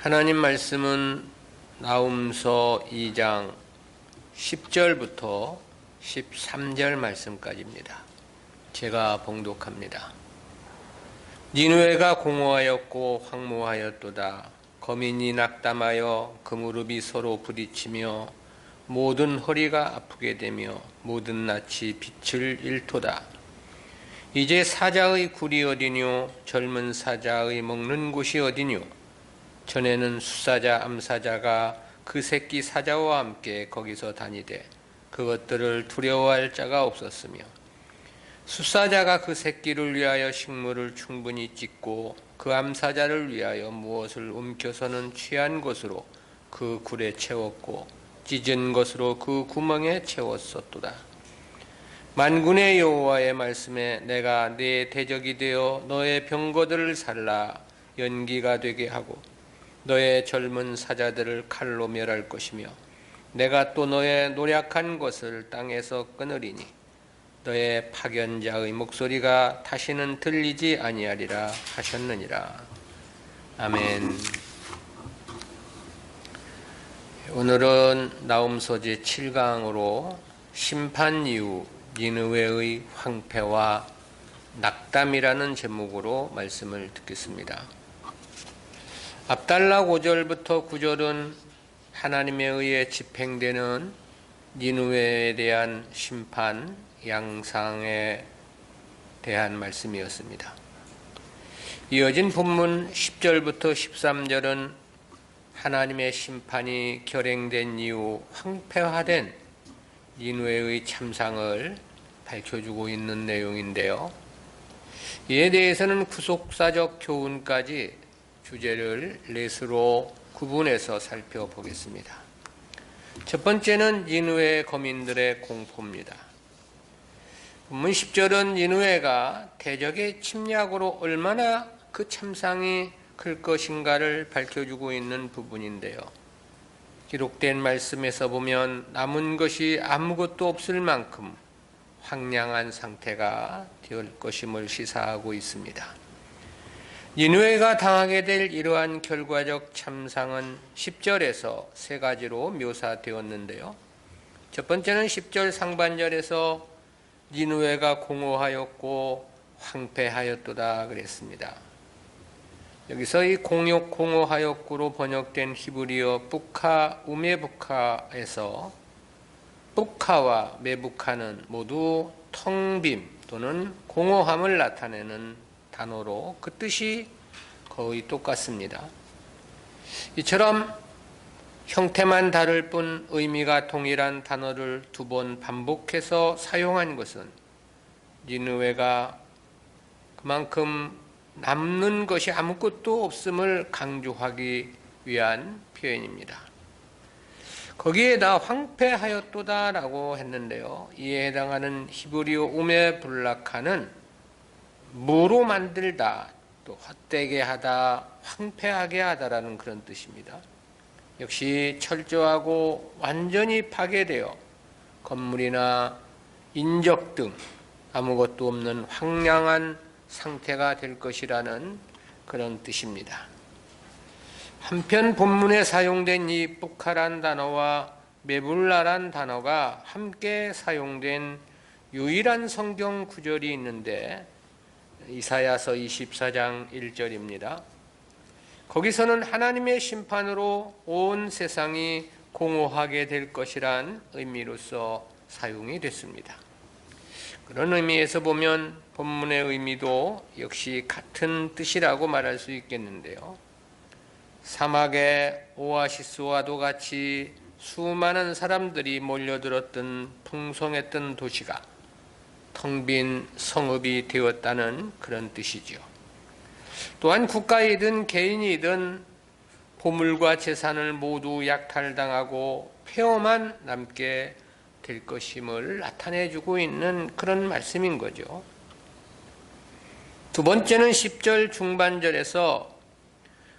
하나님 말씀은 나훔서 2장 10절부터 13절 말씀까지입니다. 제가 봉독합니다. 니느웨가 공허하였고 황무하였도다. 거민이 낙담하여 그 무릎이 서로 부딪히며 모든 허리가 아프게 되며 모든 낯이 빛을 잃도다. 이제 사자의 굴이 어디뇨? 젊은 사자의 먹는 곳이 어디뇨? 전에는 수사자 암사자가 그 새끼 사자와 함께 거기서 다니되 그것들을 두려워할 자가 없었으며, 수사자가 그 새끼를 위하여 식물을 충분히 찢고 그 암사자를 위하여 무엇을 움켜서는 취한 것으로 그 굴에 채웠고 찢은 것으로 그 구멍에 채웠었도다. 만군의 여호와의 말씀에 내가 네 대적이 되어 너의 병거들을 살라 연기가 되게 하고 너의 젊은 사자들을 칼로 멸할 것이며, 내가 또 너의 노력한 것을 땅에서 끊으리니 너의 파견자의 목소리가 다시는 들리지 아니하리라 하셨느니라. 아멘. 오늘은 나훔서 제7강으로 심판 이후 니느웨의 황폐와 낙담이라는 제목으로 말씀을 듣겠습니다. 앞달라 5절부터 9절은 하나님에 의해 집행되는 니느웨에 대한 심판, 양상에 대한 말씀이었습니다. 이어진 본문 10절부터 13절은 하나님의 심판이 결행된 이후 황폐화된 니느웨의 참상을 밝혀주고 있는 내용인데요. 이에 대해서는 구속사적 교훈까지 주제를 넷으로 구분해서 살펴보겠습니다. 첫 번째는 니느웨 거민들의 공포입니다. 본문 10절은 니느웨가 대적의 침략으로 얼마나 그 참상이 클 것인가를 밝혀주고 있는 부분인데요. 기록된 말씀에서 보면 남은 것이 아무것도 없을 만큼 황량한 상태가 될 것임을 시사하고 있습니다. 니느웨가 당하게 될 이러한 결과적 참상은 10절에서 세 가지로 묘사되었는데요. 첫 번째는 10절 상반절에서 니느웨가 공허하였고 황폐하였도다 그랬습니다. 여기서 이 공허하였고로 번역된 히브리어 부카, 우메부카에서 부카와 메부카는 모두 텅빔 또는 공허함을 나타내는 단어로 그 뜻이 거의 똑같습니다. 이처럼 형태만 다를 뿐 의미가 동일한 단어를 두 번 반복해서 사용한 것은 니느웨가 그만큼 남는 것이 아무것도 없음을 강조하기 위한 표현입니다. 거기에다 황폐하였도다 라고 했는데요. 이에 해당하는 히브리어 우메블라카는 무로 만들다, 또 헛되게 하다, 황폐하게 하다라는 그런 뜻입니다. 역시 철저하고 완전히 파괴되어 건물이나 인적 등 아무것도 없는 황량한 상태가 될 것이라는 그런 뜻입니다. 한편 본문에 사용된 이 부카란 단어와 메불라란 단어가 함께 사용된 유일한 성경 구절이 있는데 이사야서 24장 1절입니다. 거기서는 하나님의 심판으로 온 세상이 공허하게 될 것이란 의미로서 사용이 됐습니다. 그런 의미에서 보면 본문의 의미도 역시 같은 뜻이라고 말할 수 있겠는데요. 사막의 오아시스와도 같이 수많은 사람들이 몰려들었던 풍성했던 도시가 텅 빈 성읍이 되었다는 그런 뜻이죠. 또한 국가이든 개인이든 보물과 재산을 모두 약탈당하고 폐허만 남게 될 것임을 나타내주고 있는 그런 말씀인 거죠. 두 번째는 10절 중반절에서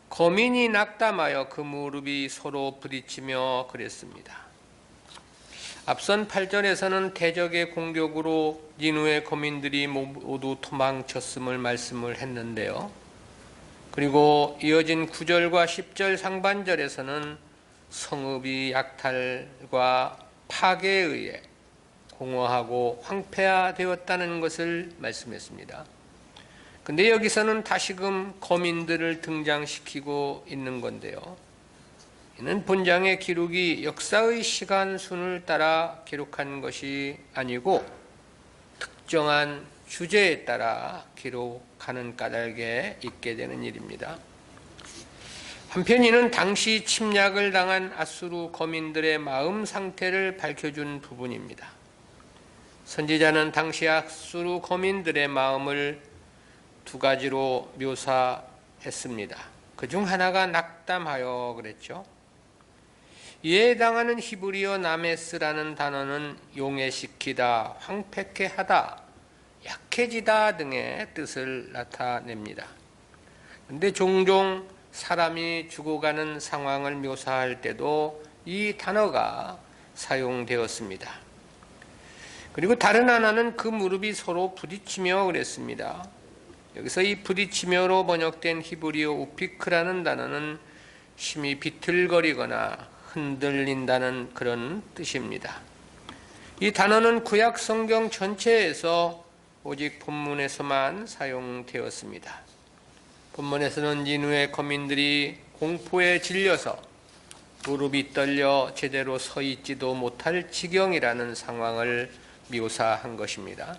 거민이 낙담하여 그 무릎이 서로 부딪히며 그랬습니다. 앞선 8절에서는 대적의 공격으로 니느웨 거민들이 모두 도망쳤음을 말씀을 했는데요. 그리고 이어진 9절과 10절 상반절에서는 성읍이 약탈과 파괴에 의해 공허하고 황폐화되었다는 것을 말씀했습니다. 근데 여기서는 다시금 거민들을 등장시키고 있는 건데요. 이는 본장의 기록이 역사의 시간순을 따라 기록한 것이 아니고 특정한 주제에 따라 기록하는 까닭에 있게 되는 일입니다. 한편 이는 당시 침략을 당한 아수르 거민들의 마음 상태를 밝혀준 부분입니다. 선지자는 당시 아수르 거민들의 마음을 두 가지로 묘사했습니다. 그중 하나가 낙담하여 그랬죠. 이에 해당하는 히브리어 나메스라는 단어는 용해시키다, 황폐케 하다, 약해지다 등의 뜻을 나타냅니다. 그런데 종종 사람이 죽어가는 상황을 묘사할 때도 이 단어가 사용되었습니다. 그리고 다른 하나는 그 무릎이 서로 부딪히며 그랬습니다. 여기서 이 부딪히며로 번역된 히브리어 우피크라는 단어는 심히 비틀거리거나 흔들린다는 그런 뜻입니다. 이 단어는 구약 성경 전체에서 오직 본문에서만 사용되었습니다. 본문에서는 니느웨 거민들이 공포에 질려서 무릎이 떨려 제대로 서 있지도 못할 지경이라는 상황을 묘사한 것입니다.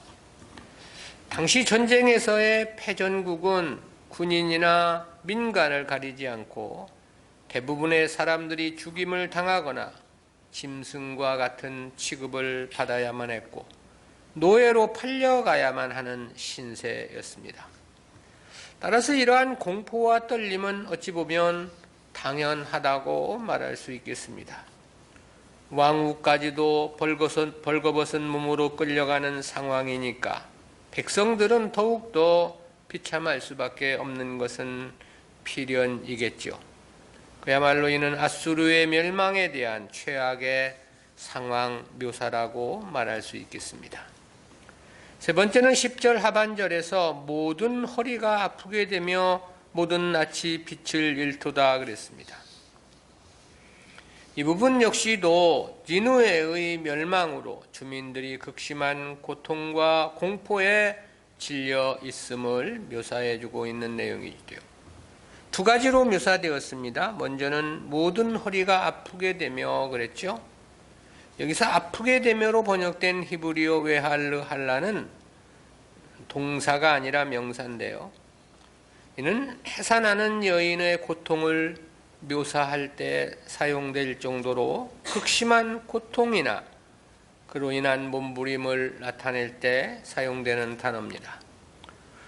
당시 전쟁에서의 패전국은 군인이나 민간을 가리지 않고 대부분의 사람들이 죽임을 당하거나 짐승과 같은 취급을 받아야만 했고 노예로 팔려가야만 하는 신세였습니다. 따라서 이러한 공포와 떨림은 어찌 보면 당연하다고 말할 수 있겠습니다. 왕후까지도 벌거벗은 몸으로 끌려가는 상황이니까 백성들은 더욱더 비참할 수밖에 없는 것은 필연이겠죠. 그야말로 이는 아수르의 멸망에 대한 최악의 상황 묘사라고 말할 수 있겠습니다. 세 번째는 10절 하반절에서 모든 허리가 아프게 되며 모든 낯이 빛을 잃도다 그랬습니다. 이 부분 역시도 니느웨의 멸망으로 주민들이 극심한 고통과 공포에 질려 있음을 묘사해 주고 있는 내용이죠. 두 가지로 묘사되었습니다. 먼저는 모든 허리가 아프게 되며 그랬죠. 여기서 아프게 되며로 번역된 히브리어 웨할르 할라는 동사가 아니라 명사인데요. 이는 해산하는 여인의 고통을 묘사할 때 사용될 정도로 극심한 고통이나 그로 인한 몸부림을 나타낼 때 사용되는 단어입니다.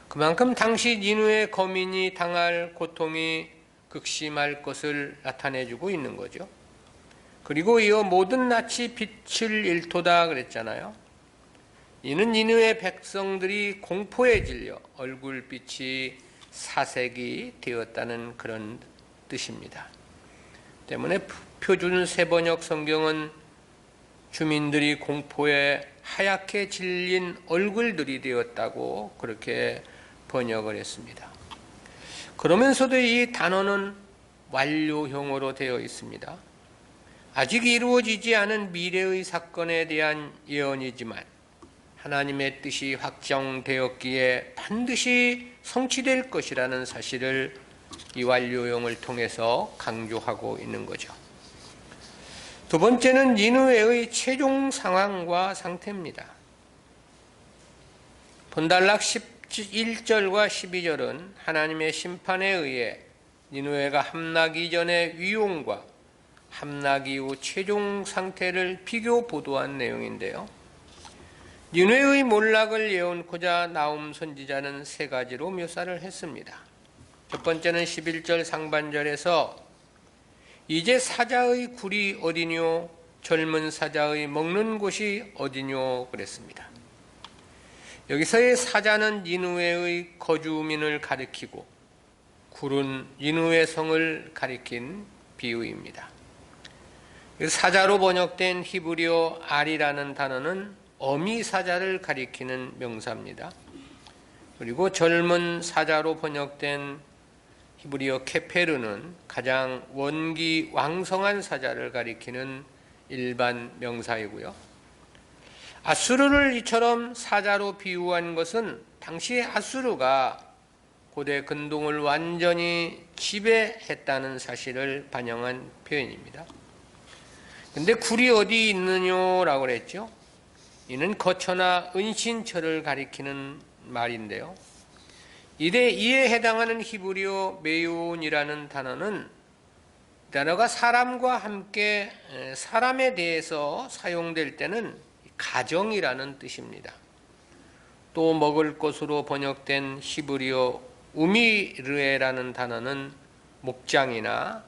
그만큼 당시 니느웨 거민이 당할 고통이 극심할 것을 나타내주고 있는 거죠. 그리고 이어 모든 낯이 빛을 잃도다 그랬잖아요. 이는 니느웨 백성들이 공포에 질려 얼굴빛이 사색이 되었다는 그런 뜻입니다. 때문에 표준 세번역 성경은 주민들이 공포에 하얗게 질린 얼굴들이 되었다고 그렇게 번역을 했습니다. 그러면서도 이 단어는 완료형으로 되어 있습니다. 아직 이루어지지 않은 미래의 사건에 대한 예언이지만 하나님의 뜻이 확정되었기에 반드시 성취될 것이라는 사실을 이 완료형을 통해서 강조하고 있는 거죠. 두 번째는 니느웨의 최종 상황과 상태입니다. 본달락 11절과 12절은 하나님의 심판에 의해 니느웨가 함락 이전의 위용과 함락 이후 최종 상태를 비교 보도한 내용인데요. 니느웨의 몰락을 예언코자 나훔 선지자는 세 가지로 묘사를 했습니다. 첫 번째는 11절 상반절에서 이제 사자의 굴이 어디뇨 젊은 사자의 먹는 곳이 어디뇨 그랬습니다. 여기서의 사자는 니느웨의 거주민을 가리키고 굴은 니느웨 성을 가리킨 비유입니다. 사자로 번역된 히브리어 알이라는 단어는 어미 사자를 가리키는 명사입니다. 그리고 젊은 사자로 번역된 히브리어 케페르는 가장 원기 왕성한 사자를 가리키는 일반 명사이고요. 아수르를 이처럼 사자로 비유한 것은 당시 아수르가 고대 근동을 완전히 지배했다는 사실을 반영한 표현입니다. 근데 굴이 어디 있느냐라고 그랬죠? 이는 거처나 은신처를 가리키는 말인데요. 이에 해당하는 히브리어 메온이라는 단어가 사람과 함께 사람에 대해서 사용될 때는 가정이라는 뜻입니다. 또 먹을 것으로 번역된 히브리어 우미르에라는 단어는 목장이나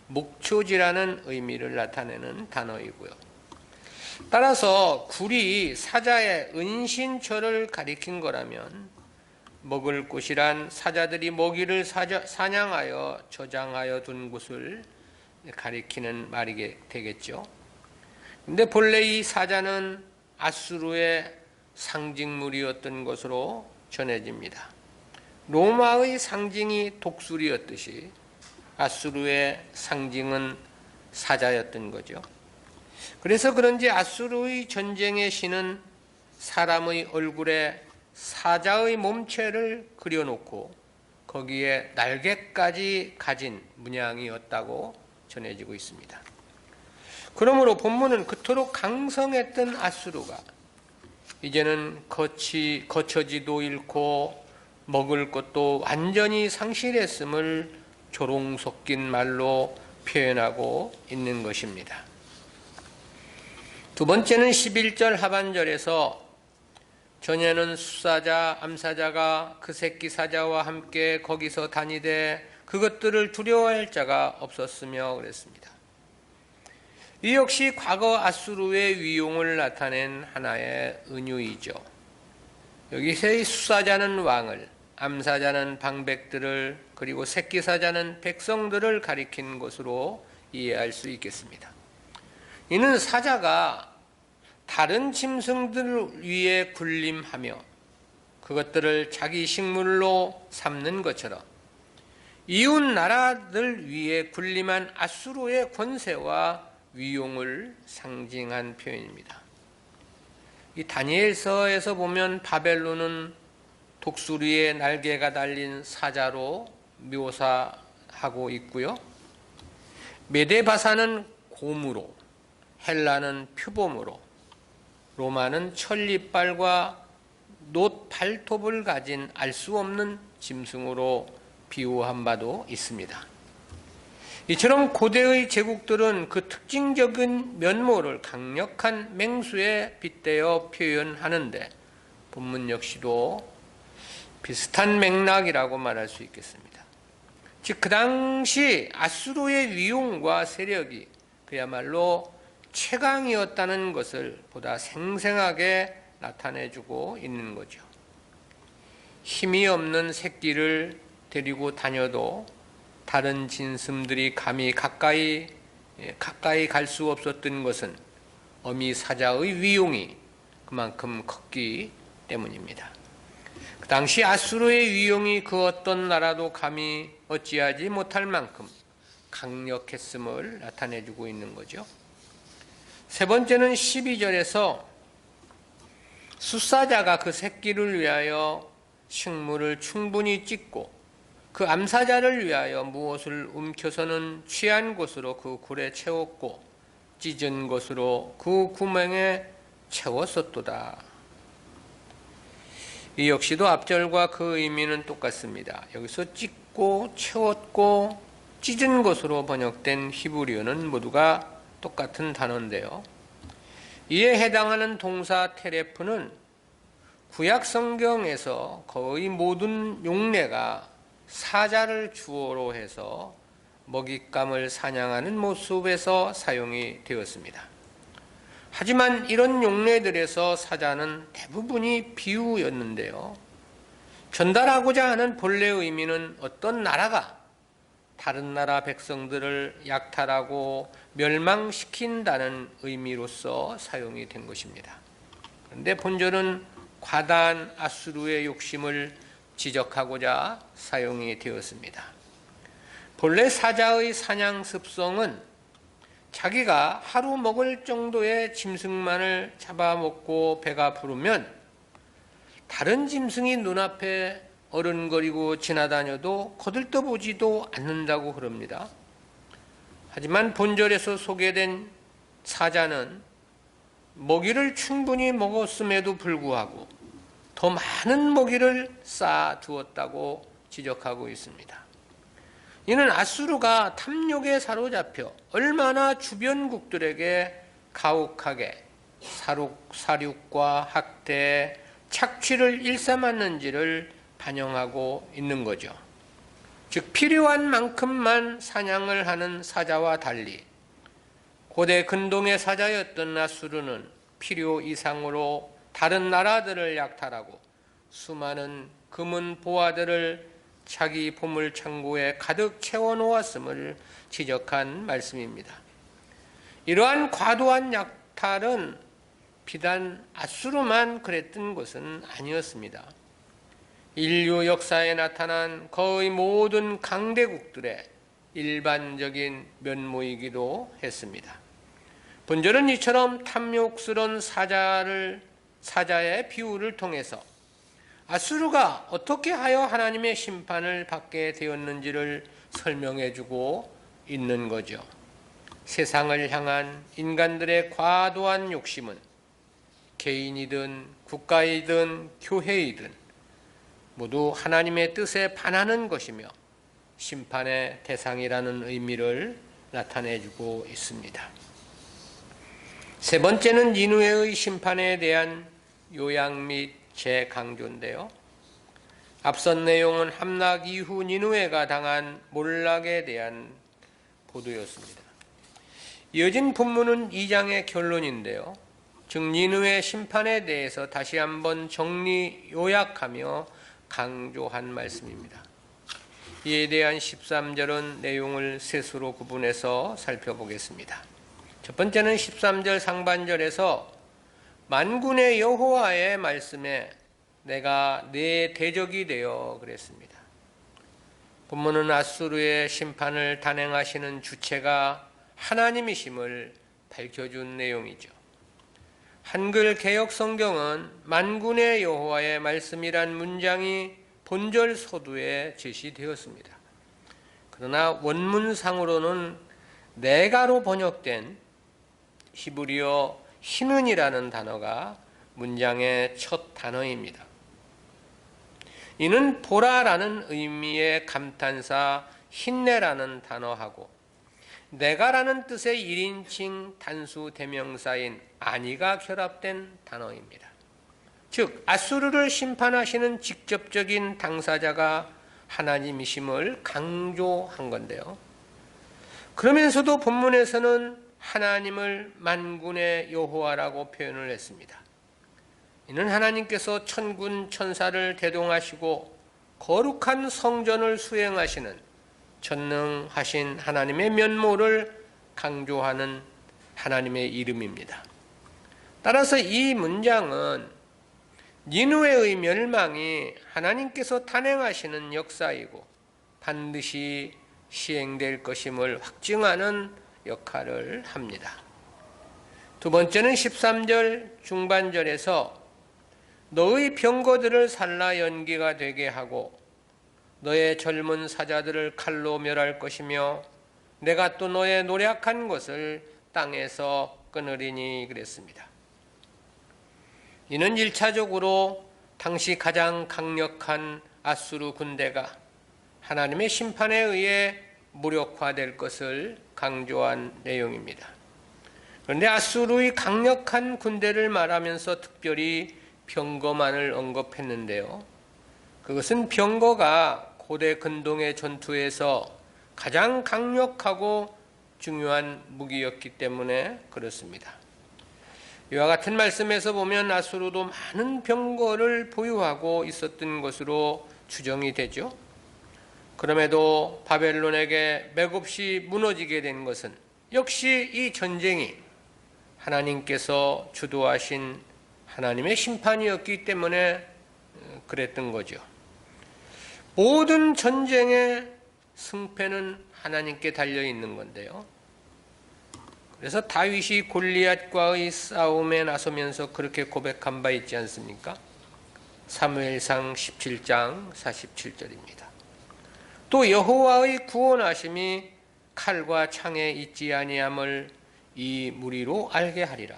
목초지라는 의미를 나타내는 단어이고요. 따라서 굴이 사자의 은신처를 가리킨 거라면 먹을 곳이란 사자들이 먹이를 사냥하여 저장하여 둔 곳을 가리키는 말이 되겠죠. 근데 본래 이 사자는 아수르의 상징물이었던 것으로 전해집니다. 로마의 상징이 독수리였듯이 아수르의 상징은 사자였던 거죠. 그래서 그런지 아수르의 전쟁의 신은 사람의 얼굴에 사자의 몸체를 그려놓고 거기에 날개까지 가진 문양이었다고 전해지고 있습니다. 그러므로 본문은 그토록 강성했던 아수르가 이제는 거처지도 잃고 먹을 것도 완전히 상실했음을 조롱 섞인 말로 표현하고 있는 것입니다. 두 번째는 11절 하반절에서 전에는 숫사자, 암사자가 그 새끼 사자와 함께 거기서 다니되 그것들을 두려워할 자가 없었으며 그랬습니다. 이 역시 과거 아수르의 위용을 나타낸 하나의 은유이죠. 여기서의 숫사자는 왕을, 암사자는 방백들을, 그리고 새끼 사자는 백성들을 가리킨 것으로 이해할 수 있겠습니다. 이는 사자가 다른 짐승들 위에 군림하며 그것들을 자기 식물로 삼는 것처럼 이웃 나라들 위에 군림한 아수르의 권세와 위용을 상징한 표현입니다. 이 다니엘서에서 보면 바벨론은 독수리의 날개가 달린 사자로 묘사하고 있고요. 메데바사는 곰으로, 헬라는 표범으로, 로마는 천리빨과 놋 발톱을 가진 알 수 없는 짐승으로 비유한 바도 있습니다. 이처럼 고대의 제국들은 그 특징적인 면모를 강력한 맹수에 빗대어 표현하는데 본문 역시도 비슷한 맥락이라고 말할 수 있겠습니다. 즉 그 당시 아수르의 위용과 세력이 그야말로 최강이었다는 것을 보다 생생하게 나타내주고 있는 거죠. 힘이 없는 새끼를 데리고 다녀도 다른 짐승들이 감히 가까이 갈 수 없었던 것은 어미 사자의 위용이 그만큼 컸기 때문입니다. 그 당시 아수르의 위용이 그 어떤 나라도 감히 어찌하지 못할 만큼 강력했음을 나타내주고 있는 거죠. 세 번째는 12절에서 숫사자가 그 새끼를 위하여 식물을 충분히 찢고 그 암사자를 위하여 무엇을 움켜서는 취한 곳으로 그 굴에 채웠고 찢은 곳으로 그 구멍에 채웠었도다. 이 역시도 앞절과 그 의미는 똑같습니다. 여기서 찢고 채웠고 찢은 것으로 번역된 히브리어는 모두가 똑같은 단어인데요. 이에 해당하는 동사 테레프는 구약 성경에서 거의 모든 용례가 사자를 주어로 해서 먹잇감을 사냥하는 모습에서 사용이 되었습니다. 하지만 이런 용례들에서 사자는 대부분이 비유였는데요. 전달하고자 하는 본래 의미는 어떤 나라가 다른 나라 백성들을 약탈하고 멸망시킨다는 의미로서 사용이 된 것입니다. 그런데 본절은 과다한 아수르의 욕심을 지적하고자 사용이 되었습니다. 본래 사자의 사냥 습성은 자기가 하루 먹을 정도의 짐승만을 잡아먹고 배가 부르면 다른 짐승이 눈앞에 어른거리고 지나다녀도 거들떠보지도 않는다고 그럽니다. 하지만 본절에서 소개된 사자는 먹이를 충분히 먹었음에도 불구하고 더 많은 먹이를 쌓아두었다고 지적하고 있습니다. 이는 아수르가 탐욕에 사로잡혀 얼마나 주변국들에게 가혹하게 사륙과 학대, 착취를 일삼았는지를 반영하고 있는 거죠. 즉 필요한 만큼만 사냥을 하는 사자와 달리 고대 근동의 사자였던 아수르는 필요 이상으로 다른 나라들을 약탈하고 수많은 금은 보화들을 자기 보물 창고에 가득 채워놓았음을 지적한 말씀입니다. 이러한 과도한 약탈은 비단 아수르만 그랬던 것은 아니었습니다. 인류 역사에 나타난 거의 모든 강대국들의 일반적인 면모이기도 했습니다. 본절은 이처럼 탐욕스러운 사자의 비유를 통해서 아수르가 어떻게 하여 하나님의 심판을 받게 되었는지를 설명해주고 있는 거죠. 세상을 향한 인간들의 과도한 욕심은 개인이든 국가이든 교회이든 모두 하나님의 뜻에 반하는 것이며 심판의 대상이라는 의미를 나타내주고 있습니다. 세 번째는 니느웨의 심판에 대한 요약 및 재강조인데요. 앞선 내용은 함락 이후 니느웨가 당한 몰락에 대한 보도였습니다. 이어진 본문은 2장의 결론인데요. 즉 니느웨 심판에 대해서 다시 한번 정리 요약하며 강조한 말씀입니다. 이에 대한 13절은 내용을 셋으로 구분해서 살펴보겠습니다. 첫 번째는 13절 상반절에서 만군의 여호와의 말씀에 내가 네 대적이 되어 그랬습니다. 본문은 아수르의 심판을 단행하시는 주체가 하나님이심을 밝혀준 내용이죠. 한글 개역 성경은 만군의 여호와의 말씀이란 문장이 본절 서두에 제시되었습니다. 그러나 원문상으로는 내가로 번역된 히브리어 희는이라는 단어가 문장의 첫 단어입니다. 이는 보라라는 의미의 감탄사 힘내라는 단어하고 내가라는 뜻의 1인칭 단수 대명사인 아니가 결합된 단어입니다. 즉 아수르를 심판하시는 직접적인 당사자가 하나님이심을 강조한 건데요. 그러면서도 본문에서는 하나님을 만군의 여호와라고 표현을 했습니다. 이는 하나님께서 천군 천사를 대동하시고 거룩한 성전을 수행하시는 전능하신 하나님의 면모를 강조하는 하나님의 이름입니다. 따라서 이 문장은 니느웨의 멸망이 하나님께서 단행하시는 역사이고 반드시 시행될 것임을 확증하는 역할을 합니다. 두 번째는 13절 중반절에서 너의 병거들을 살라 연기가 되게 하고 너의 젊은 사자들을 칼로 멸할 것이며 내가 또 너의 노력한 것을 땅에서 끊으리니 그랬습니다. 이는 1차적으로 당시 가장 강력한 아수르 군대가 하나님의 심판에 의해 무력화될 것을 강조한 내용입니다. 그런데 아수르의 강력한 군대를 말하면서 특별히 병거만을 언급했는데요. 그것은 병거가 고대 근동의 전투에서 가장 강력하고 중요한 무기였기 때문에 그렇습니다. 이와 같은 말씀에서 보면 아수르도 많은 병거를 보유하고 있었던 것으로 추정이 되죠. 그럼에도 바벨론에게 맥없이 무너지게 된 것은 역시 이 전쟁이 하나님께서 주도하신 하나님의 심판이었기 때문에 그랬던 거죠. 모든 전쟁의 승패는 하나님께 달려 있는 건데요. 그래서 다윗이 골리앗과의 싸움에 나서면서 그렇게 고백한 바 있지 않습니까? 사무엘상 17장 47절입니다. 또 여호와의 구원하심이 칼과 창에 있지 아니함을 이 무리로 알게 하리라.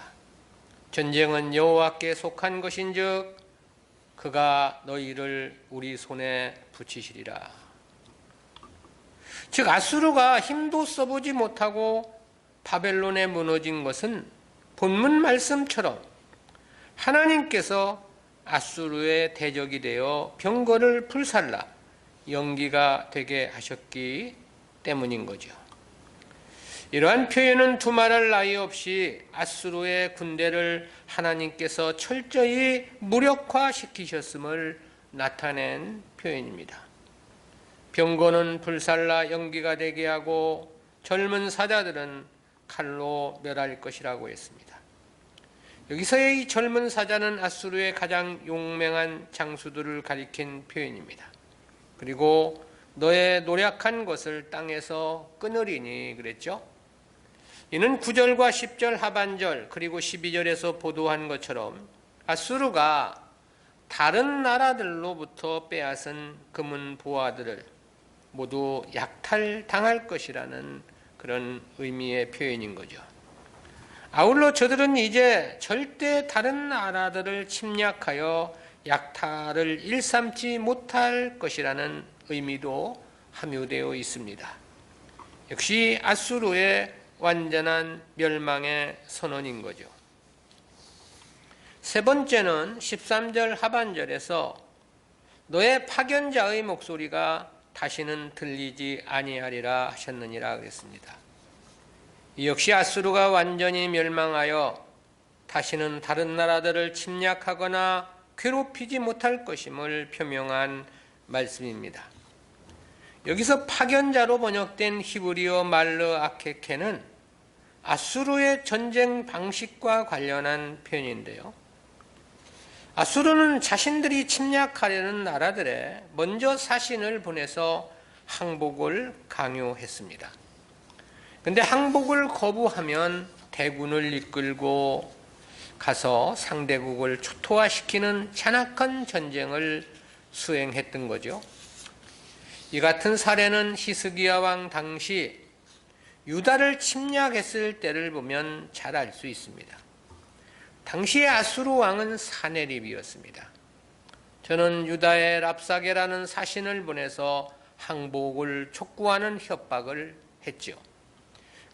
전쟁은 여호와께 속한 것인즉 그가 너희를 우리 손에 붙이시리라. 즉 아수르가 힘도 써보지 못하고 바벨론에 무너진 것은 본문 말씀처럼 하나님께서 아수르의 대적이 되어 병거를 불살라 연기가 되게 하셨기 때문인 거죠. 이러한 표현은 두말할 나위 없이 아수르의 군대를 하나님께서 철저히 무력화시키셨음을 나타낸 표현입니다. 병거는 불살라 연기가 되게 하고 젊은 사자들은 칼로 멸할 것이라고 했습니다. 여기서의 이 젊은 사자는 아수르의 가장 용맹한 장수들을 가리킨 표현입니다. 그리고 너의 노력한 것을 땅에서 끊으리니 그랬죠. 이는 9절과 10절 하반절 그리고 12절에서 보도한 것처럼 아수르가 다른 나라들로부터 빼앗은 금은 보화들을 모두 약탈당할 것이라는 그런 의미의 표현인 거죠. 아울러 저들은 이제 절대 다른 나라들을 침략하여 약탈을 일삼지 못할 것이라는 의미도 함유되어 있습니다. 역시 아수르의 완전한 멸망의 선언인 거죠. 세 번째는 13절 하반절에서 너의 파견자의 목소리가 다시는 들리지 아니하리라 하셨느니라 그랬습니다. 이 역시 아수르가 완전히 멸망하여 다시는 다른 나라들을 침략하거나 괴롭히지 못할 것임을 표명한 말씀입니다. 여기서 파견자로 번역된 히브리어 말르 아케케는 아수르의 전쟁 방식과 관련한 표현인데요. 아수르는 자신들이 침략하려는 나라들에 먼저 사신을 보내서 항복을 강요했습니다. 그런데 항복을 거부하면 대군을 이끌고 가서 상대국을 초토화시키는 잔악한 전쟁을 수행했던 거죠. 이 같은 사례는 히스기야 왕 당시 유다를 침략했을 때를 보면 잘 알 수 있습니다. 당시의 아수르 왕은 사네립이었습니다. 저는 유다의 랍사게라는 사신을 보내서 항복을 촉구하는 협박을 했죠.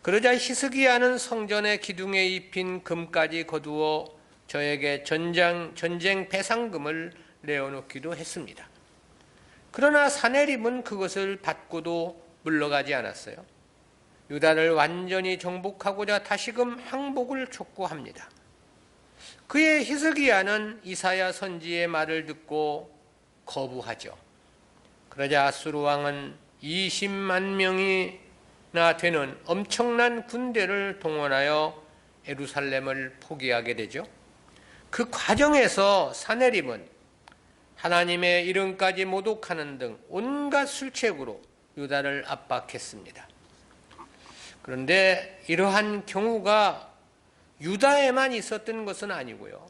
그러자 히스기야는 성전의 기둥에 입힌 금까지 거두어 저에게 전쟁 배상금을 내어놓기도 했습니다. 그러나 사네립은 그것을 받고도 물러가지 않았어요. 유다를 완전히 정복하고자 다시금 항복을 촉구합니다. 그의 히스기야는 이사야 선지의 말을 듣고 거부하죠. 그러자 아수르 왕은 20만 명이나 되는 엄청난 군대를 동원하여 예루살렘을 포기하게 되죠. 그 과정에서 사네립은 하나님의 이름까지 모독하는 등 온갖 술책으로 유다를 압박했습니다. 그런데 이러한 경우가 유다에만 있었던 것은 아니고요.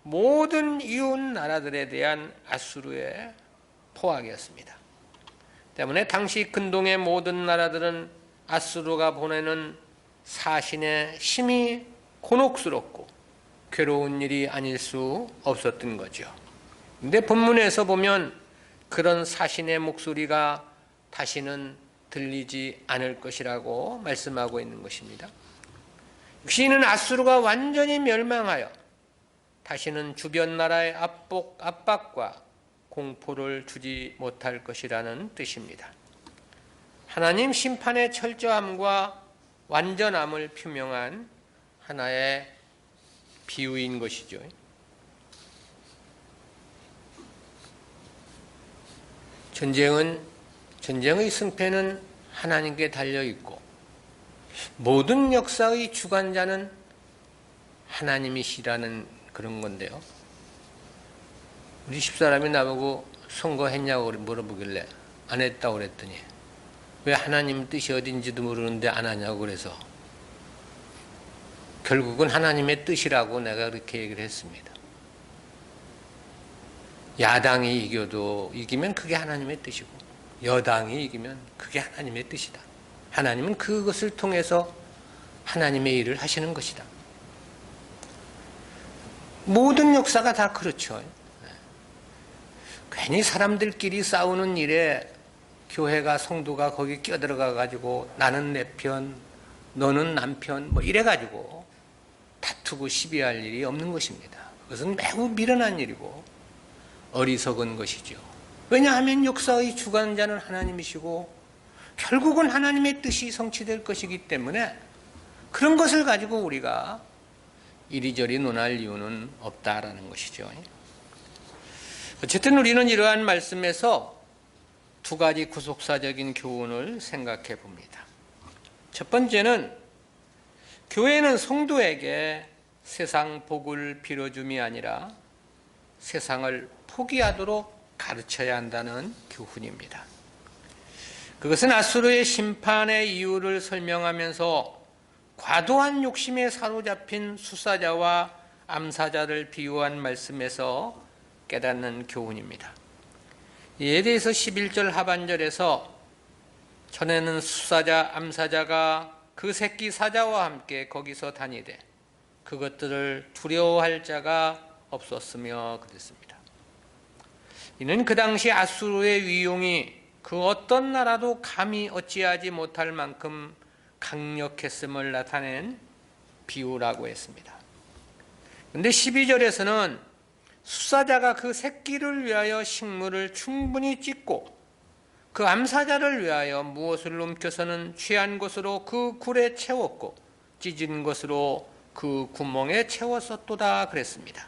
모든 이웃 나라들에 대한 아수르의 포악이었습니다. 때문에 당시 근동의 모든 나라들은 아수르가 보내는 사신의 심히 곤혹스럽고 괴로운 일이 아닐 수 없었던 거죠. 그런데 본문에서 보면 그런 사신의 목소리가 다시는 들리지 않을 것이라고 말씀하고 있는 것입니다. 역시 이는 아수르가 완전히 멸망하여 다시는 주변 나라의 압박과 공포를 주지 못할 것이라는 뜻입니다. 하나님 심판의 철저함과 완전함을 표명한 하나의 비유인 것이죠. 전쟁의 승패는 하나님께 달려있고 모든 역사의 주관자는 하나님이시라는 그런 건데요. 우리 집사람이 나보고 선거했냐고 물어보길래 안 했다고 그랬더니 왜 하나님 뜻이 어딘지도 모르는데 안 하냐고. 그래서 결국은 하나님의 뜻이라고 내가 그렇게 얘기를 했습니다. 야당이 이기면 그게 하나님의 뜻이고, 여당이 이기면 그게 하나님의 뜻이다. 하나님은 그것을 통해서 하나님의 일을 하시는 것이다. 모든 역사가 다 그렇죠. 괜히 사람들끼리 싸우는 일에 교회가, 성도가 거기 끼어들어가 가지고 나는 내 편, 너는 남편 뭐 이래 가지고 다투고 시비할 일이 없는 것입니다. 그것은 매우 미련한 일이고 어리석은 것이죠. 왜냐하면 역사의 주관자는 하나님이시고 결국은 하나님의 뜻이 성취될 것이기 때문에 그런 것을 가지고 우리가 이리저리 논할 이유는 없다라는 것이죠. 어쨌든 우리는 이러한 말씀에서 두 가지 구속사적인 교훈을 생각해 봅니다. 첫 번째는 교회는 성도에게 세상 복을 빌어줌이 아니라 세상을 포기하도록 가르쳐야 한다는 교훈입니다. 그것은 아수르의 심판의 이유를 설명하면서 과도한 욕심에 사로잡힌 수사자와 암사자를 비유한 말씀에서 깨닫는 교훈입니다. 이에 대해서 11절 하반절에서 전에는 수사자, 암사자가 그 새끼 사자와 함께 거기서 다니되 그것들을 두려워할 자가 없었으며 그랬습니다. 이는 그 당시 아수르의 위용이 그 어떤 나라도 감히 어찌하지 못할 만큼 강력했음을 나타낸 비유라고 했습니다. 그런데 12절에서는 수사자가 그 새끼를 위하여 식물을 충분히 찢고 그 암사자를 위하여 무엇을 움켜서는 취한 것으로 그 굴에 채웠고 찢은 것으로 그 구멍에 채웠었도다 그랬습니다.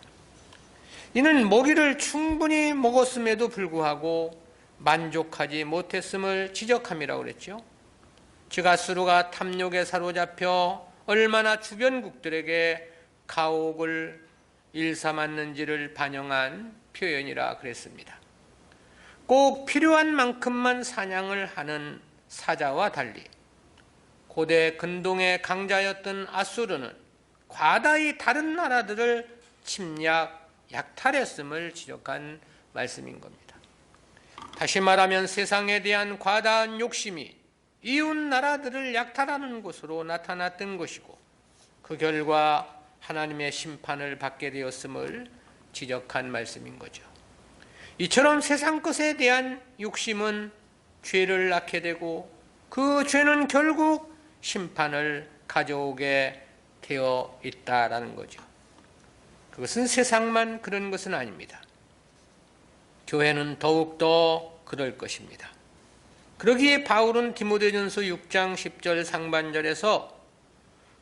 이는 먹이를 충분히 먹었음에도 불구하고 만족하지 못했음을 지적함이라고 그랬죠. 즉 아수르가 탐욕에 사로잡혀 얼마나 주변국들에게 가옥을 일삼았는지를 반영한 표현이라 그랬습니다. 꼭 필요한 만큼만 사냥을 하는 사자와 달리 고대 근동의 강자였던 아수르는 과다히 다른 나라들을 침략, 약탈했음을 지적한 말씀인 겁니다. 다시 말하면 세상에 대한 과다한 욕심이 이웃 나라들을 약탈하는 것으로 나타났던 것이고 그 결과 하나님의 심판을 받게 되었음을 지적한 말씀인 거죠. 이처럼 세상 것에 대한 욕심은 죄를 낳게 되고 그 죄는 결국 심판을 가져오게 되어 있다라는 거죠. 그것은 세상만 그런 것은 아닙니다. 교회는 더욱더 그럴 것입니다. 그러기에 바울은 디모데전서 6장 10절 상반절에서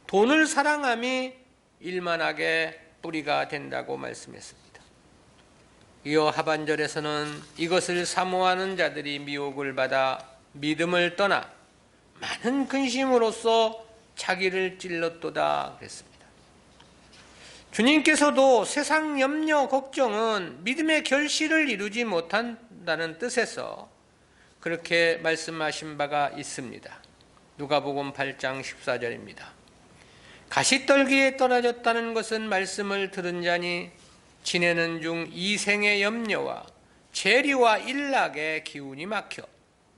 돈을 사랑함이 일만하게 뿌리가 된다고 말씀했습니다. 이어 하반절에서는 이것을 사모하는 자들이 미혹을 받아 믿음을 떠나 많은 근심으로써 자기를 찔렀도다 그랬습니다. 주님께서도 세상 염려, 걱정은 믿음의 결실을 이루지 못한다는 뜻에서 그렇게 말씀하신 바가 있습니다. 누가복음 8장 14절입니다. 가시떨기에 떨어졌다는 것은 말씀을 들은 자니 지내는 중 이생의 염려와 재리와 일락의 기운이 막혀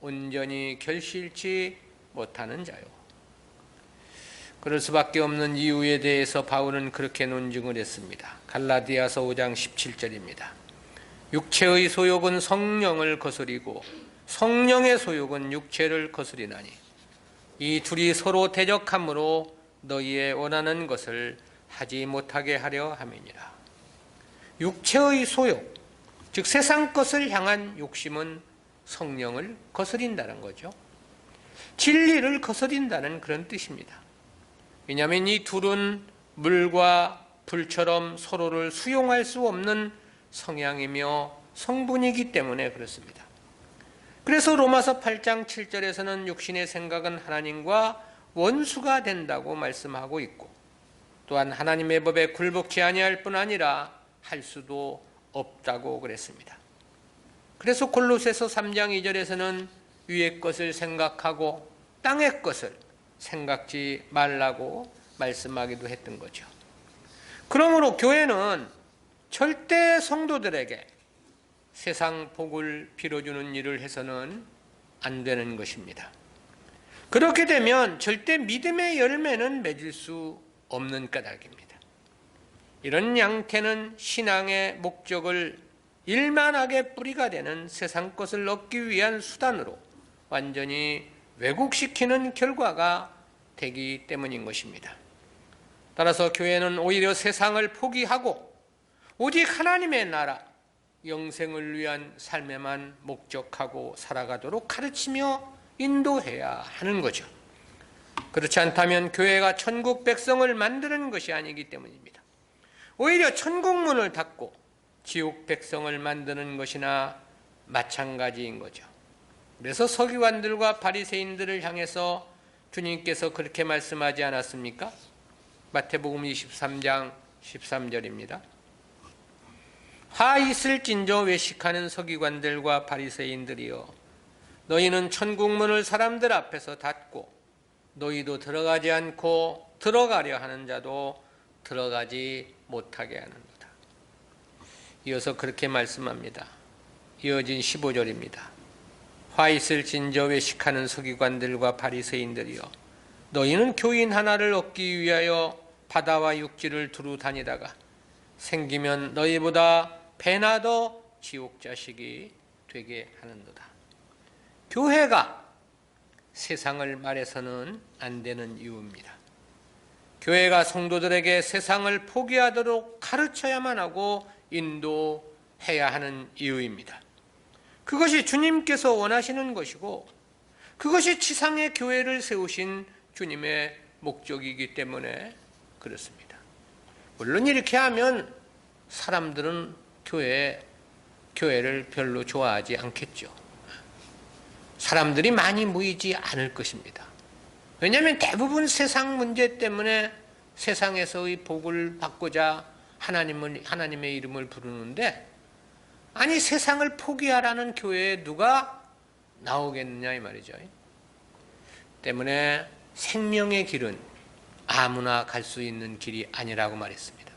온전히 결실치 못하는 자요. 그럴 수밖에 없는 이유에 대해서 바울은 그렇게 논증을 했습니다. 갈라디아서 5장 17절입니다. 육체의 소욕은 성령을 거스리고 성령의 소욕은 육체를 거스리나니 이 둘이 서로 대적함으로 너희의 원하는 것을 하지 못하게 하려 함이니라. 육체의 소욕, 즉 세상 것을 향한 욕심은 성령을 거스린다는 거죠. 진리를 거스린다는 그런 뜻입니다. 왜냐하면 이 둘은 물과 불처럼 서로를 수용할 수 없는 성향이며 성분이기 때문에 그렇습니다. 그래서 로마서 8장 7절에서는 육신의 생각은 하나님과 원수가 된다고 말씀하고 있고 또한 하나님의 법에 굴복치 아니할 뿐 아니라 할 수도 없다고 그랬습니다. 그래서 골로새서 3장 2절에서는 위의 것을 생각하고 땅의 것을 생각지 말라고 말씀하기도 했던 거죠. 그러므로 교회는 절대 성도들에게 세상 복을 빌어주는 일을 해서는 안 되는 것입니다. 그렇게 되면 절대 믿음의 열매는 맺을 수 없는 까닭입니다. 이런 양태는 신앙의 목적을 일만하게 뿌리가 되는 세상 것을 얻기 위한 수단으로 완전히 왜곡시키는 결과가 되기 때문인 것입니다. 따라서 교회는 오히려 세상을 포기하고 오직 하나님의 나라, 영생을 위한 삶에만 목적하고 살아가도록 가르치며 인도해야 하는 거죠. 그렇지 않다면 교회가 천국 백성을 만드는 것이 아니기 때문입니다. 오히려 천국문을 닫고 지옥 백성을 만드는 것이나 마찬가지인 거죠. 그래서 서기관들과 바리새인들을 향해서 주님께서 그렇게 말씀하지 않았습니까? 마태복음 23장 13절입니다. 하 있을진저 외식하는 서기관들과 바리새인들이여, 너희는 천국문을 사람들 앞에서 닫고 너희도 들어가지 않고 들어가려 하는 자도 들어가지 못하게 하는도다. 이어서 그렇게 말씀합니다. 이어진 15절입니다. 화 있을진저 외식하는 서기관들과 바리새인들이여, 너희는 교인 하나를 얻기 위하여 바다와 육지를 두루 다니다가 생기면 너희보다 배나 더 지옥 자식이 되게 하는도다. 교회가 세상을 말해서는 안 되는 이유입니다. 교회가 성도들에게 세상을 포기하도록 가르쳐야만 하고 인도해야 하는 이유입니다. 그것이 주님께서 원하시는 것이고 그것이 지상의 교회를 세우신 주님의 목적이기 때문에 그렇습니다. 물론 이렇게 하면 사람들은 교회를 별로 좋아하지 않겠죠. 사람들이 많이 모이지 않을 것입니다. 왜냐하면 대부분 세상 문제 때문에 세상에서의 복을 받고자 하나님의 이름을 부르는데, 아니 세상을 포기하라는 교회에 누가 나오겠느냐 이 말이죠. 때문에 생명의 길은 아무나 갈 수 있는 길이 아니라고 말했습니다.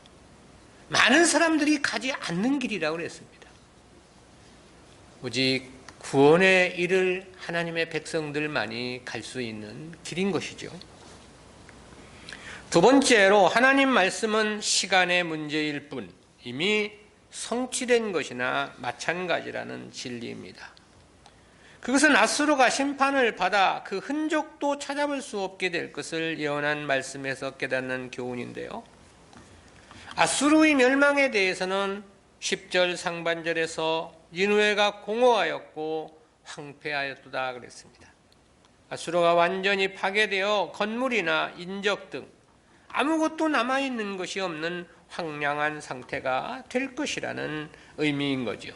많은 사람들이 가지 않는 길이라고 그랬습니다. 오직 구원에 이를 하나님의 백성들만이 갈 수 있는 길인 것이죠. 두 번째로 하나님 말씀은 시간의 문제일 뿐 이미 성취된 것이나 마찬가지라는 진리입니다. 그것은 아수르가 심판을 받아 그 흔적도 찾아볼 수 없게 될 것을 예언한 말씀에서 깨닫는 교훈인데요. 아수르의 멸망에 대해서는 10절 상반절에서 니느웨가 공허하였고 황폐하였도다 그랬습니다. 아수르가 완전히 파괴되어 건물이나 인적 등 아무것도 남아있는 것이 없는 황량한 상태가 될 것이라는 의미인 거죠.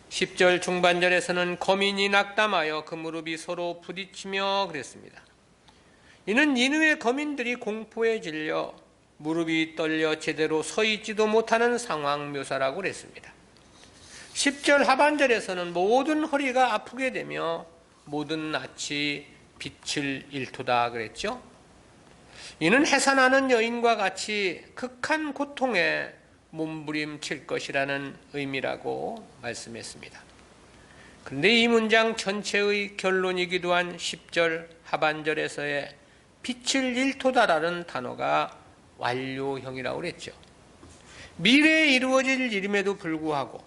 10절 중반절에서는 거민이 낙담하여 그 무릎이 서로 부딪히며 그랬습니다. 이는 니느웨 거민들이 공포에 질려 무릎이 떨려 제대로 서 있지도 못하는 상황 묘사라고 그랬습니다. 10절 하반절에서는 모든 허리가 아프게 되며 모든 낯이 빛을 잃도다 그랬죠. 이는 해산하는 여인과 같이 극한 고통에 몸부림칠 것이라는 의미라고 말씀했습니다. 그런데 이 문장 전체의 결론이기도 한 10절 하반절에서의 빛을 잃도다라는 단어가 완료형이라고 그랬죠. 미래에 이루어질 일임에도 불구하고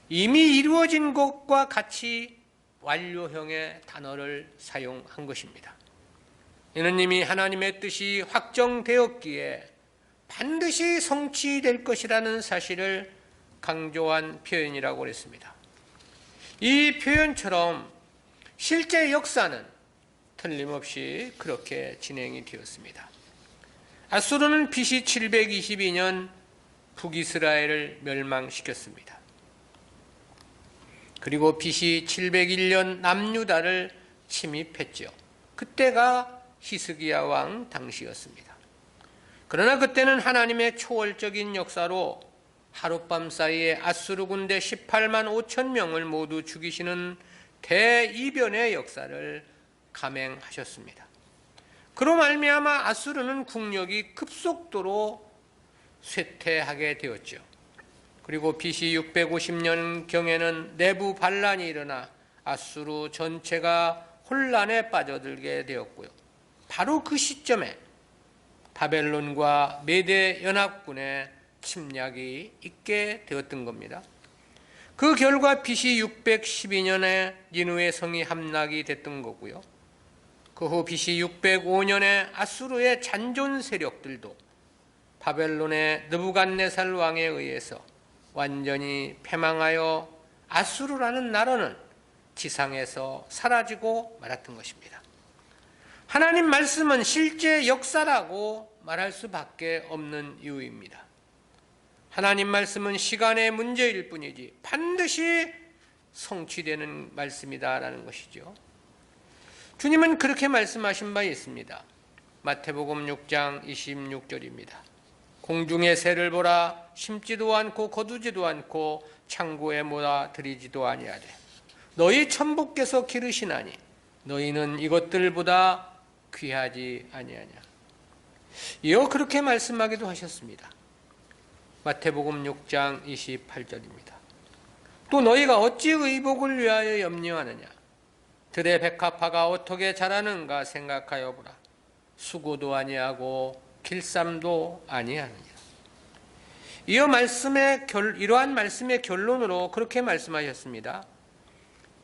이미 이루어진 것과 같이 완료형의 단어를 사용한 것입니다. 이는 이미 하나님의 뜻이 확정되었기에 반드시 성취될 것이라는 사실을 강조한 표현이라고 했습니다. 이 표현처럼 실제 역사는 틀림없이 그렇게 진행이 되었습니다. 아수르는 BC 722년 북이스라엘을 멸망시켰습니다. 그리고 BC 701년 남유다를 침입했죠. 그때가 히스기야 왕 당시였습니다. 그러나 그때는 하나님의 초월적인 역사로 하룻밤 사이에 아수르 군대 18만 5천 명을 모두 죽이시는 대이변의 역사를 감행하셨습니다. 그로 말미암아 아수르는 국력이 급속도로 쇠퇴하게 되었죠. 그리고 BC 650년경에는 내부 반란이 일어나 아수르 전체가 혼란에 빠져들게 되었고요. 바로 그 시점에 바벨론과 메대 연합군의 침략이 있게 되었던 겁니다. 그 결과 BC 612년에 니느웨 성이 함락이 됐던 거고요. 그 후 BC 605년에 아수르의 잔존 세력들도 바벨론의 느부갓네살 왕에 의해서 완전히 패망하여 아수르라는 나라는 지상에서 사라지고 말았던 것입니다. 하나님 말씀은 실제 역사라고 말할 수밖에 없는 이유입니다. 하나님 말씀은 시간의 문제일 뿐이지 반드시 성취되는 말씀이다라는 것이죠. 주님은 그렇게 말씀하신 바 있습니다. 마태복음 6장 26절입니다. 공중의 새를 보라, 심지도 않고 거두지도 않고 창고에 모아 들이지도 아니하되 너희 천부께서 기르시나니 너희는 이것들보다 귀하지 아니하냐. 이어 그렇게 말씀하기도 하셨습니다. 마태복음 6장 28절입니다. 또 너희가 어찌 의복을 위하여 염려하느냐. 들의 백합화가 어떻게 자라는가 생각하여 보라. 수고도 아니하고 길쌈도 아니하느냐. 이어 이러한 말씀의 결론으로 그렇게 말씀하셨습니다.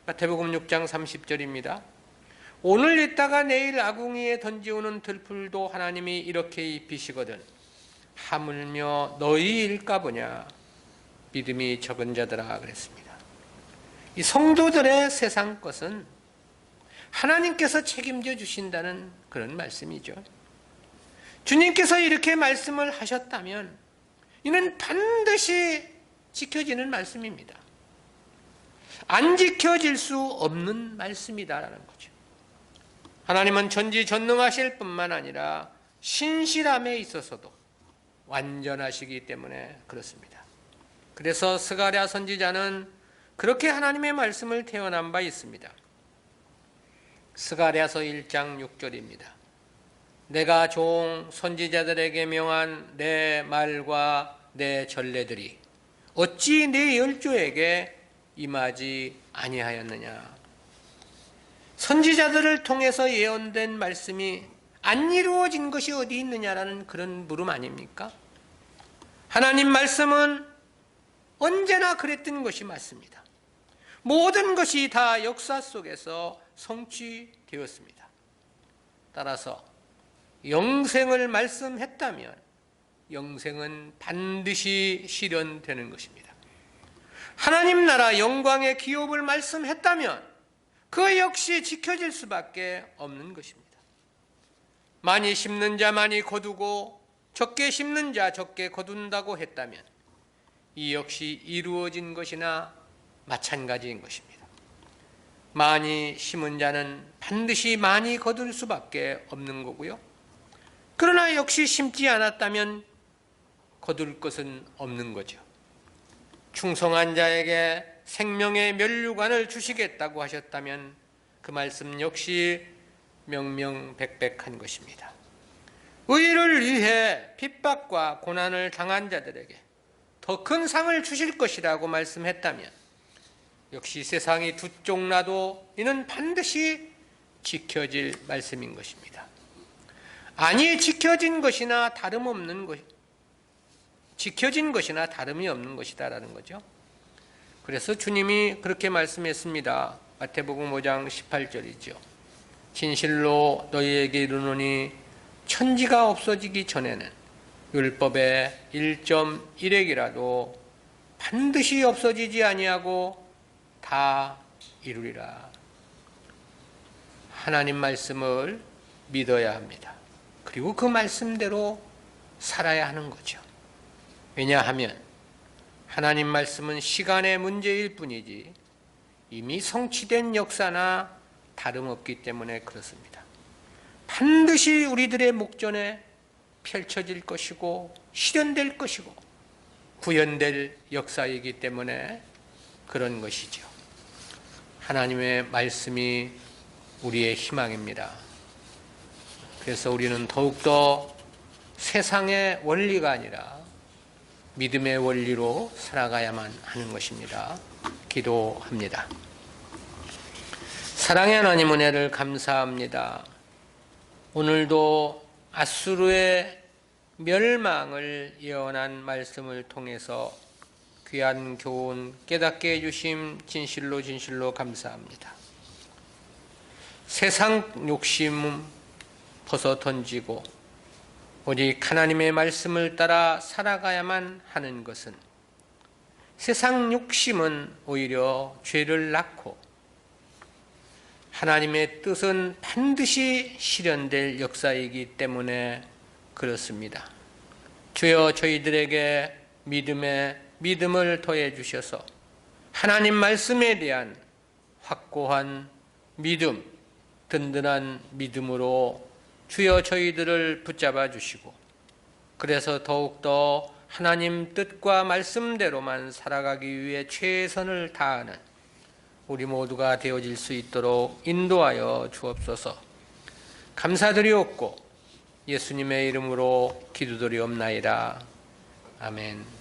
마태복음 6장 30절입니다. 오늘 있다가 내일 아궁이에 던지오는 들풀도 하나님이 이렇게 입히시거든 하물며 너희일까 보냐. 믿음이 적은 자들아 그랬습니다. 이 성도들의 세상 것은 하나님께서 책임져 주신다는 그런 말씀이죠. 주님께서 이렇게 말씀을 하셨다면 이는 반드시 지켜지는 말씀입니다. 안 지켜질 수 없는 말씀이다라는 거죠. 하나님은 전지전능하실 뿐만 아니라 신실함에 있어서도 완전하시기 때문에 그렇습니다. 그래서 스가랴 선지자는 그렇게 하나님의 말씀을 태어난 바 있습니다. 스가랴서 1장 6절입니다. 내가 종 선지자들에게 명한 내 말과 내 전례들이 어찌 내 열조에게 임하지 아니하였느냐. 선지자들을 통해서 예언된 말씀이 안 이루어진 것이 어디 있느냐라는 그런 물음 아닙니까? 하나님 말씀은 언제나 그랬던 것이 맞습니다. 모든 것이 다 역사 속에서 성취되었습니다. 따라서 영생을 말씀했다면 영생은 반드시 실현되는 것입니다. 하나님 나라 영광의 기업을 말씀했다면 그 역시 지켜질 수밖에 없는 것입니다. 많이 심는 자 많이 거두고 적게 심는 자 적게 거둔다고 했다면 이 역시 이루어진 것이나 마찬가지인 것입니다. 많이 심은 자는 반드시 많이 거둘 수밖에 없는 거고요. 그러나 역시 심지 않았다면 거둘 것은 없는 거죠. 충성한 자에게 생명의 면류관을 주시겠다고 하셨다면 그 말씀 역시 명명백백한 것입니다. 의를 위해 핍박과 고난을 당한 자들에게 더 큰 상을 주실 것이라고 말씀했다면 역시 세상이 두 쪽 나도 이는 반드시 지켜질 말씀인 것입니다. 아니 지켜진 것이나 다름없는 것, 지켜진 것이나 다름이 없는 것이다라는 거죠. 그래서 주님이 그렇게 말씀했습니다. 마태복음 5장 18절이죠. 진실로 너희에게 이르노니 천지가 없어지기 전에는 율법의 1.1획이라도 반드시 없어지지 아니하고 다 이루리라. 하나님 말씀을 믿어야 합니다. 그리고 그 말씀대로 살아야 하는 거죠. 왜냐하면 하나님 말씀은 시간의 문제일 뿐이지 이미 성취된 역사나 다름없기 때문에 그렇습니다. 반드시 우리들의 목전에 펼쳐질 것이고 실현될 것이고 구현될 역사이기 때문에 그런 것이죠. 하나님의 말씀이 우리의 희망입니다. 그래서 우리는 더욱더 세상의 원리가 아니라 믿음의 원리로 살아가야만 하는 것입니다. 기도합니다. 사랑의 하나님, 은혜를 감사합니다. 오늘도 아수르의 멸망을 예언한 말씀을 통해서 귀한 교훈 깨닫게 해주심 진실로 진실로 감사합니다. 세상 욕심 벗어 던지고 오직 하나님의 말씀을 따라 살아가야만 하는 것은, 세상 욕심은 오히려 죄를 낳고 하나님의 뜻은 반드시 실현될 역사이기 때문에 그렇습니다. 주여, 저희들에게 믿음을 더해 주셔서 하나님 말씀에 대한 확고한 믿음, 든든한 믿음으로 주여 저희들을 붙잡아 주시고, 그래서 더욱더 하나님 뜻과 말씀대로만 살아가기 위해 최선을 다하는 우리 모두가 되어질 수 있도록 인도하여 주옵소서. 감사드리옵고 예수님의 이름으로 기도드리옵나이다. 아멘.